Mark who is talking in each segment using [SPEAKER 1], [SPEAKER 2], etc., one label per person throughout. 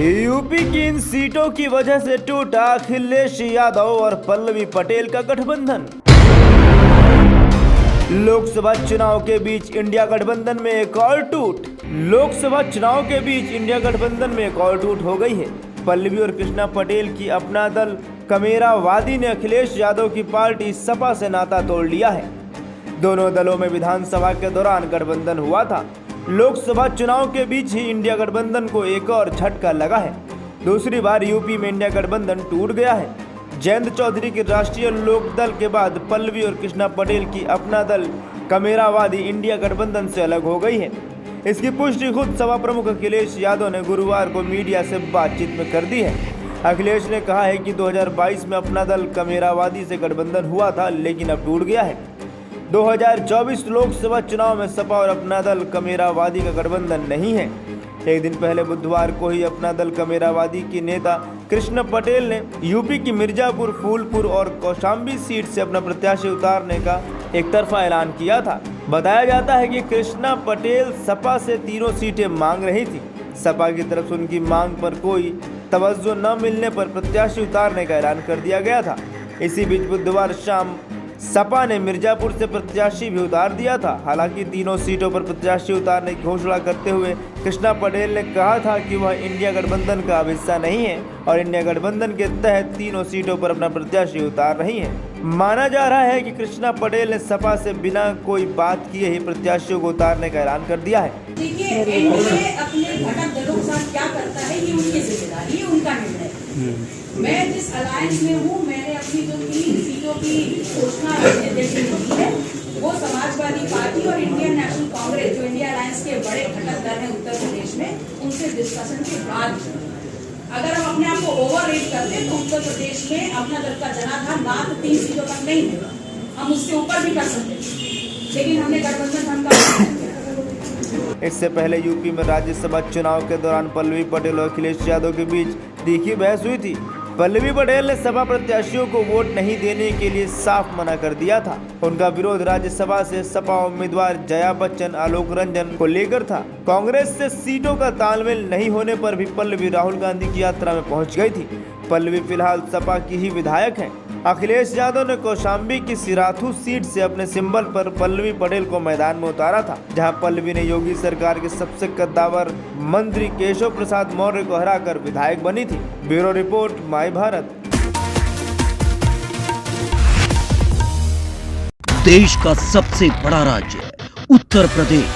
[SPEAKER 1] UP की इन सीटों की वजह से टूटा अखिलेश यादव और पल्लवी पटेल का गठबंधन। लोकसभा चुनाव के बीच इंडिया गठबंधन में एक और टूट। लोकसभा चुनाव के बीच इंडिया गठबंधन में एक और टूट हो गई है। पल्लवी और कृष्णा पटेल की अपना दल कमेरावादी ने अखिलेश यादव की पार्टी सपा से नाता तोड़ लिया है। दोनों दलों में विधानसभा के दौरान गठबंधन हुआ था। लोकसभा चुनाव के बीच ही इंडिया गठबंधन को एक और झटका लगा है। दूसरी बार यूपी में इंडिया गठबंधन टूट गया है। जयंत चौधरी के राष्ट्रीय लोक दल के बाद पल्लवी और कृष्णा पटेल की अपना दल कमेरावादी इंडिया गठबंधन से अलग हो गई है। इसकी पुष्टि खुद सपा प्रमुख अखिलेश यादव ने गुरुवार को मीडिया से बातचीत में कर दी है। अखिलेश ने कहा है कि 2022 में अपना दल कमेरावादी से गठबंधन हुआ था, लेकिन अब टूट गया है। 2024 लोकसभा चुनाव में सपा और अपना दल कमेरावादी का गठबंधन नहीं है। एक दिन पहले बुधवार को ही अपना दल कमेरावादी के नेता कृष्ण पटेल ने यूपी की मिर्जापुर, फूलपुर और कौशाम्बी सीट से अपना प्रत्याशी उतारने का एक तरफा ऐलान किया था। बताया जाता है कि कृष्णा पटेल सपा से तीनों सीटें मांग रही थी। सपा की तरफ से उनकी मांग पर कोई तवज्जो न मिलने पर प्रत्याशी उतारने का ऐलान कर दिया गया था। इसी बीच बुधवार शाम सपा ने मिर्जापुर से प्रत्याशी भी उतार दिया था। हालांकि तीनों सीटों पर प्रत्याशी उतारने की घोषणा करते हुए कृष्णा पटेल ने कहा था कि वह इंडिया गठबंधन का अब हिस्सा नहीं है और इंडिया गठबंधन के तहत तीनों सीटों पर अपना प्रत्याशी उतार रही है। माना जा रहा है कि कृष्णा पटेल ने सपा से बिना कोई बात किए ही प्रत्याशियों को उतारने का ऐलान कर दिया है।
[SPEAKER 2] देखिए, एनडीए अपने घटक दलों के साथ क्या करता है ये उनकी जिम्मेदारी है, उनका निर्णय। मैं जिस अलायंस में हूँ, मैंने अपनी जो 3 सीटों की घोषणा अध्यक्ष ने की है, वो समाजवादी पार्टी और इंडियन नेशनल कांग्रेस, जो इंडिया अलायंस के बड़े घटक दल हैं उत्तर प्रदेश में, उनसे डिस्कशन के बाद। अगर हम अपने आप को ओवर रेट करते तो उत्तर प्रदेश में अपना दल का जनाधार मात्र 3 सीटों तक नहीं होगा, हम उससे ऊपर भी कर सकते, लेकिन हमने गठबंधन हम का।
[SPEAKER 1] इससे पहले यूपी में राज्यसभा चुनाव के दौरान पल्लवी पटेल और अखिलेश यादव के बीच तीखी बहस हुई थी। पल्लवी पटेल ने सपा प्रत्याशियों को वोट नहीं देने के लिए साफ मना कर दिया था। उनका विरोध राज्यसभा से सपा उम्मीदवार जया बच्चन, आलोक रंजन को लेकर था। कांग्रेस से सीटों का तालमेल नहीं होने पर भी पल्लवी राहुल गांधी की यात्रा में पहुंच गई थी। पल्लवी फिलहाल सपा की ही विधायक हैं। अखिलेश यादव ने कौशाम्बी की सिराथू सीट से अपने सिंबल पर पल्लवी पटेल को मैदान में उतारा था, जहां पल्लवी ने योगी सरकार के सबसे कद्दावर मंत्री केशव प्रसाद मौर्य को हराकर विधायक बनी थी। Bureau report, my Bharat.
[SPEAKER 3] देश का सबसे बड़ा राज्य उत्तर प्रदेश,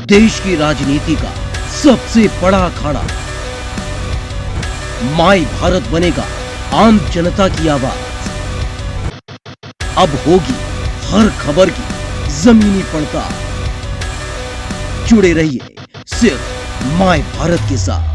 [SPEAKER 3] देश की राजनीति का सबसे बड़ा अखाड़ा। माय भारत बनेगा आम जनता की आवाज। अब होगी हर खबर की जमीनी पड़ताल। जुड़े रहिए सिर्फ माय भारत के साथ।